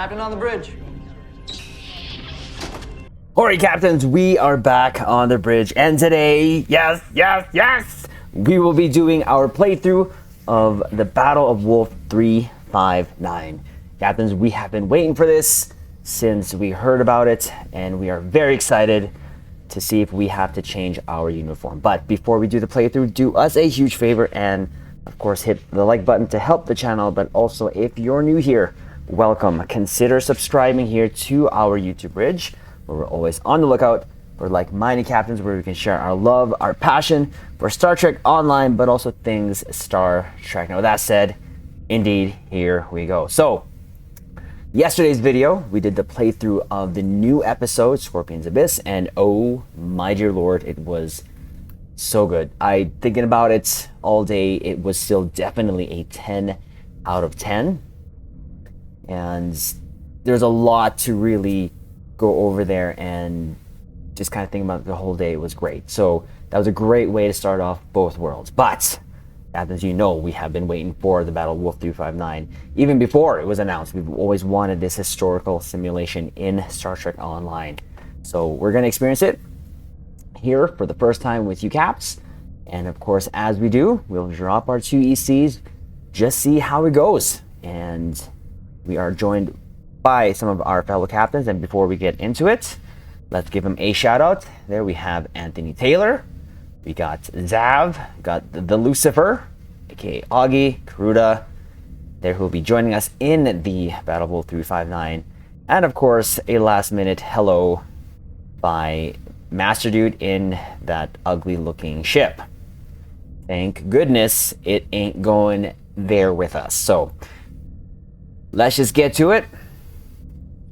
Captain on the bridge. Alright, Captains, we are back on the bridge, and today, yes, we will be doing our playthrough of the Battle of Wolf 359. Captains, we have been waiting for this since we heard about it, and we are very excited to see if we have to change our uniform. But before we do the playthrough, do us a huge favor and, of course, hit the like button to help the channel. But also, if you're new here, welcome. Consider subscribing here to our YouTube bridge, where we're always on the lookout for like-minded captains, where we can share our love, our passion for Star Trek Online, but also things Star Trek. Now, with that said, indeed, here we go. So, yesterday's video, we did the playthrough of the new episode, Scorpion's Abyss, and oh my dear lord, it was so good. Thinking about it all day, it was still definitely a 10 out of 10. And there's a lot to really go over there, and just kind of thinking about the whole day, it was great. So that was a great way to start off both worlds. But as you know, we have been waiting for the Battle of Wolf 359 even before it was announced. We've always wanted this historical simulation in Star Trek Online. So we're going to experience it here for the first time with you Caps. And of course, as we do, we'll drop our 2 ECs, just see how it goes. And we are joined by some of our fellow captains. And before we get into it, let's give them a shout out. There we have Anthony Taylor. We got Zav, got the Lucifer, aka Augie, Karuda, there who will be joining us in the Battle of Wolf 359. And of course, a last minute hello by Master Dude in that ugly looking ship. Thank goodness it ain't going there with us. So let's just get to it.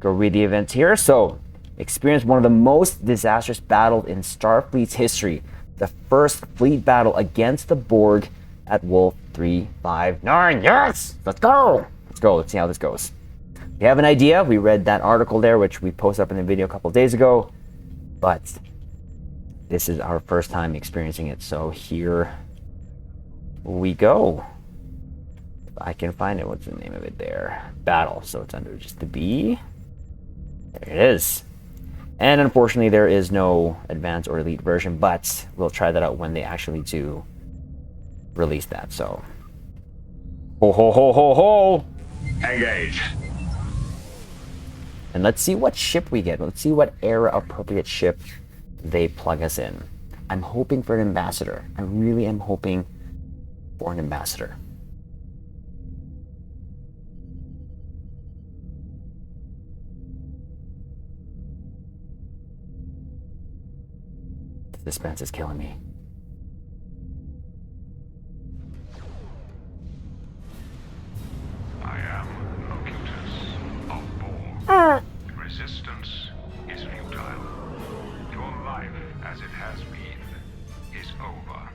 Go read the events here. So, experience one of the most disastrous battles in Starfleet's history. The first fleet battle against the Borg at Wolf 359. Yes! Let's go! Let's see how this goes. We have an idea. We read that article there, which we posted up in the video a couple of days ago. But this is our first time experiencing it. So here we go. If I can find it, what's the name of it there? Battle. So it's under just the B. There it is. And unfortunately, there is no advanced or elite version, but we'll try that out when they actually do release that. So, ho ho ho ho ho! Engage. And let's see what ship we get. Let's see what era-appropriate ship they plug us in. I'm hoping for an ambassador. I really am hoping for an ambassador. Suspense is killing me. I am Locutus of Borg. Resistance is futile. Your life, as it has been, is over.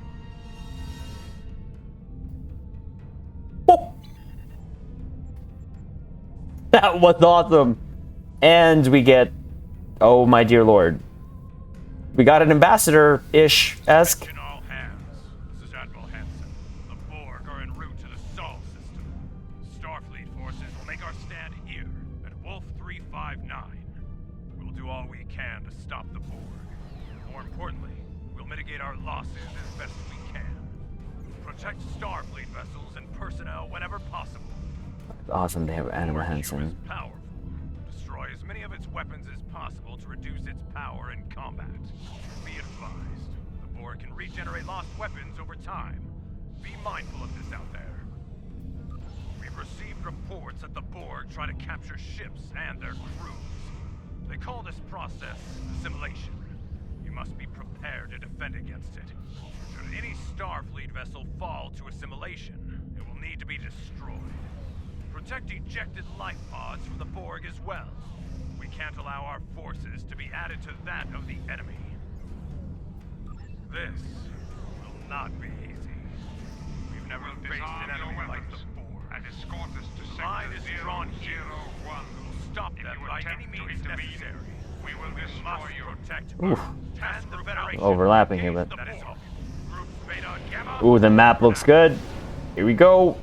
Oh. That was awesome. And we get, oh my dear lord, we got an ambassador-ish-esque. Attention all hands. This is Admiral Hansen. The Borg are en route to the Sol system. Starfleet forces will make our stand here at Wolf 359. We'll do all we can to stop the Borg. More importantly, we'll mitigate our losses as best we can. Protect Starfleet vessels and personnel whenever possible. Awesome, they have Admiral Borg Hansen. is powerful. Destroy as many of its weapons as possible to reduce its power in combat. Be advised, the Borg can regenerate lost weapons over time. Be mindful of this out there. We've received reports that the Borg try to capture ships and their crews. They call this process assimilation. You must be prepared to defend against it. Should any Starfleet vessel fall to assimilation, it will need to be destroyed. Protect ejected life pods from the Borg as well. We can't allow our forces to be added to that of the enemy. This will not be easy. We've never faced an enemy like the Borg. And escort us to The line is drawn here. 001. We'll stop them by any means necessary. We will We destroy must your protect Oof. and the Federation. Overlapping here, but That is all. Groups Beta and Gamma. ooh, the map looks good. Here we go.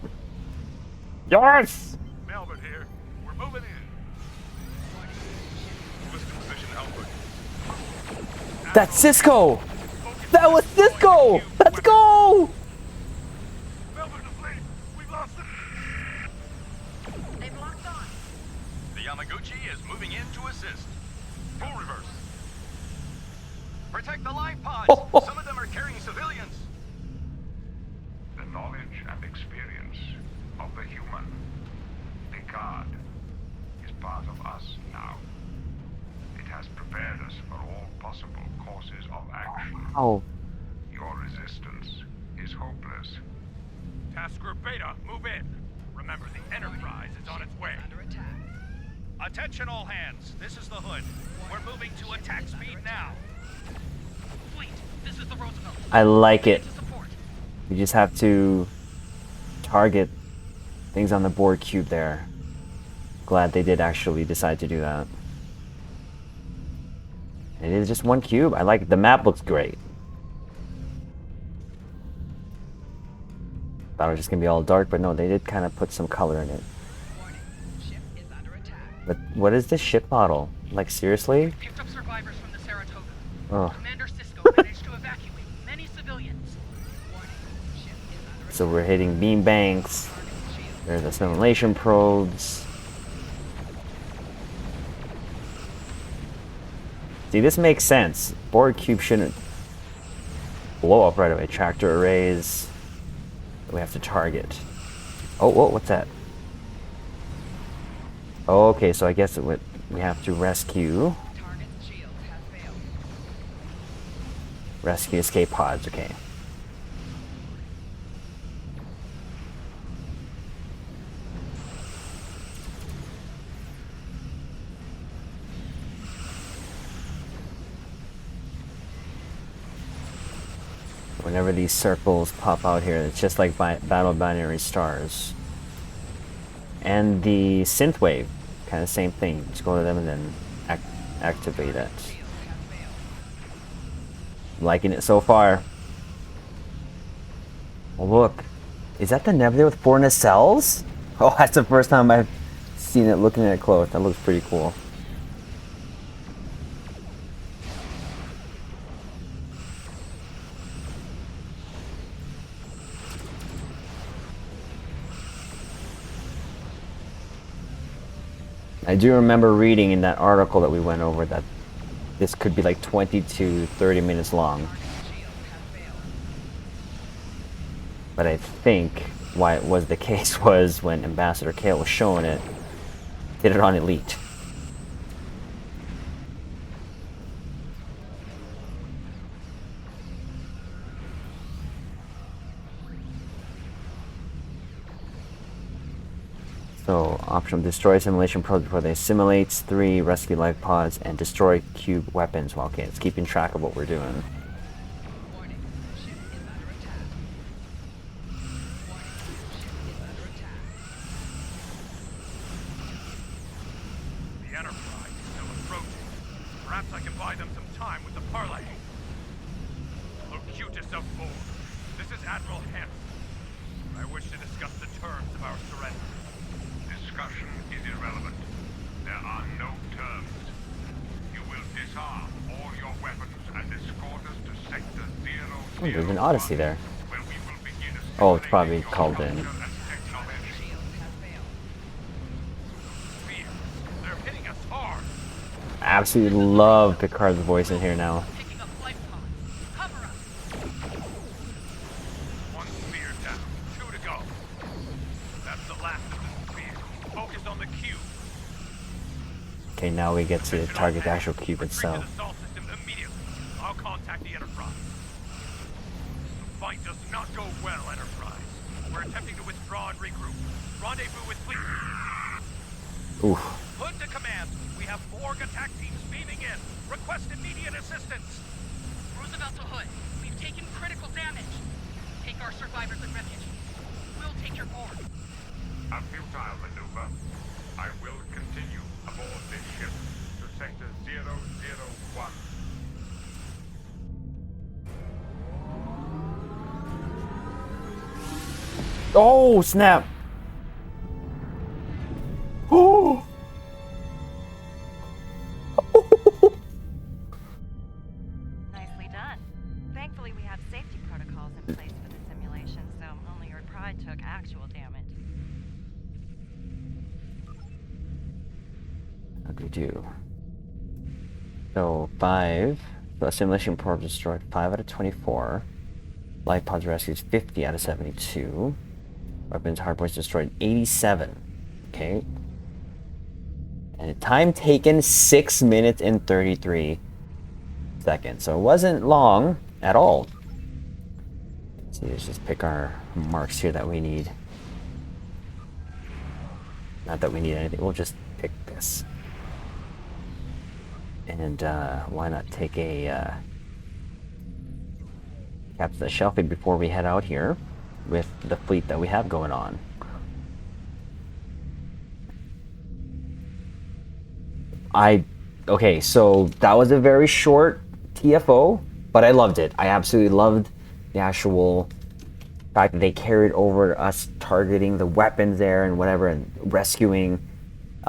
Yes! Melvin here. We're moving in. That's Cisco! That was Cisco! Let's go! Velvet asleep! We've lost them! They've locked on. The Yamaguchi is moving in to assist. Full reverse. Protect the live pods! Some of them are carrying civilians! The knowledge and experience of the human, Picard, is part of us now. It has prepared us for all possible courses of action. Oh, Your resistance is hopeless. Task Group Beta, move in. Remember, the Enterprise is on its way. Under attack. Attention all hands, this is the Hood. We're moving to attack speed now. Fleet, this is the Roosevelt. I like it. To support. You just have to target things on the board cube there. Glad they did actually decide to do that. It is just one cube. I like it. The map looks great. Thought it was just gonna be all dark, but no, they did kind of put some color in it. Warning, ship is under attack. But what is this ship model? Like seriously? Picked up survivors from the Saratoga. Oh. Commander Cisco managed to evacuate many civilians. Warning, ship is under attack. So we're hitting beam banks. Target shield. There's assimilation probes. See, this makes sense. Board cube shouldn't blow up right away. Tractor arrays that we have to target. Oh, whoa, what's that? Oh, okay, so I guess we have to rescue. Target shield has failed. Rescue escape pods, okay. Whenever these circles pop out here, it's just like battle binary stars. And the synthwave, kind of same thing. Just go to them and then activate it. Shield has failed. Liking it so far. Oh look, is that the Nebula with 4 nacelles? Oh, that's the first time I've seen it looking at it close. That looks pretty cool. I do remember reading in that article that we went over that this could be like 20 to 30 minutes long. Target shield has failed. But I think why it was the case was when Ambassador Kale was showing it, did it on Elite. So, optional destroy simulation probes before they assimilate, 3 rescue life pods, and destroy cube weapons. Well, okay, it's keeping track of what we're doing. Warning, ship is under attack. Warning, ship is under attack. The Enterprise is still approaching. Perhaps I can buy them some time with the parlay. Locutus of 4. This is Admiral Hansen. I wish to discuss the terms of our surrender. Discussion is irrelevant. There are no terms. You will disarm all your weapons and escort us to Sector 001. Oh, there's an Odyssey there. Where we will begin Oh, it's probably assimilating your called in. culture and technology. Shield has failed. Fear. They're hitting us hard. I absolutely love Picard's voice in here now. Picking up life pods. Cover us. One spear down. 2 to go. That's the last of the spear. Focus on the cube. Okay, now we get to target the actual cube Retreat itself. to the assault system immediately. I'll contact the Enterprise. The fight does not go well, Enterprise. We're attempting to withdraw and regroup. Rendezvous with fleet. Oof. Hood to command. We have Borg attack teams beaming in. Request immediate assistance. Roosevelt to Hood. We've taken critical damage. Take our survivors and refugees. We'll take your board. A futile maneuver. I will continue aboard this ship to Sector 001. Oh, snap! Oh! I took actual damage. How do we do? So 5. So assimilation probe destroyed 5 out of 24. Life pods rescued 50 out of 72. Weapons hardpoints destroyed 87. Okay. And time taken 6 minutes and 33 seconds. So it wasn't long at all. So let's just pick our marks here that we need. Not that we need anything. We'll just pick this. And why not take a capture the shelfie before we head out here with the fleet that we have going on. Okay, so that was a very short TFO, but I loved it. I absolutely loved the actual fact that they carried over us targeting the weapons there and whatever and rescuing.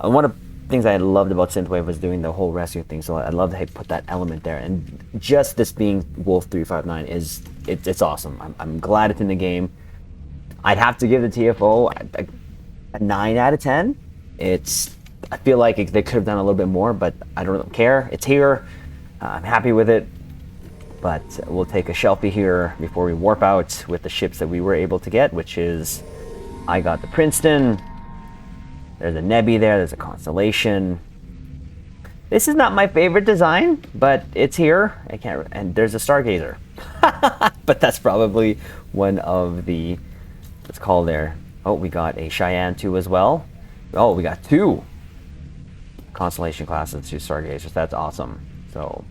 One of the things I loved about Synthwave was doing the whole rescue thing, so I love that they put that element there. And just this being Wolf 359 it's awesome. I'm glad it's in the game. I'd have to give the TFO a 9 out of 10. I feel like they could have done a little bit more, but I don't care. It's here. I'm happy with it. But we'll take a shelfie here before we warp out with the ships that we were able to get, which is, I got the Princeton. There's a Nebby there. There's a Constellation. This is not my favorite design, but it's here. And there's a Stargazer. But that's probably one of the, what's called there. Oh, we got a Cheyenne 2 as well. Oh, we got 2 Constellation classes, 2 Stargazers. That's awesome. So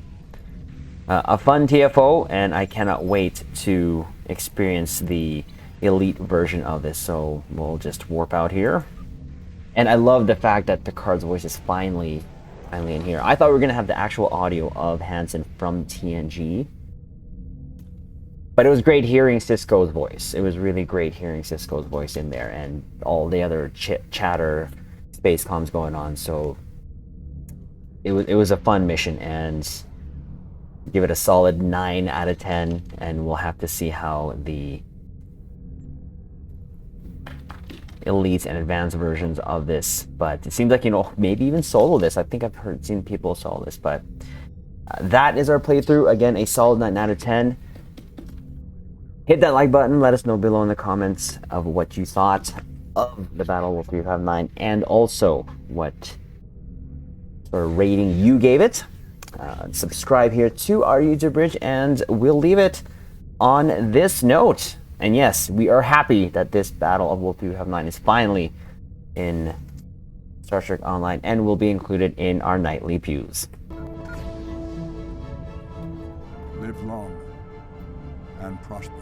a fun TFO, and I cannot wait to experience the elite version of this. So we'll just warp out here. And I love the fact that Picard's voice is finally in here. I thought we were gonna have the actual audio of Hansen from TNG, but it was great hearing Cisco's voice. It was really great hearing Cisco's voice in there, and all the other chatter, space comms going on. So it was a fun mission, and give it a solid 9 out of 10. And we'll have to see how the elite and advanced versions of this, but it seems like, maybe even solo this. I think I've seen people solo this, but that is our playthrough. Again, a solid 9 out of 10. Hit that like button. Let us know below in the comments of what you thought of the Battle Wolf 359, and also what sort of rating you gave it. Subscribe here to our YouTube bridge, and we'll leave it on this note. And yes, we are happy that this Battle of Wolf 359 is finally in Star Trek Online and will be included in our nightly pews. Live long and prosper.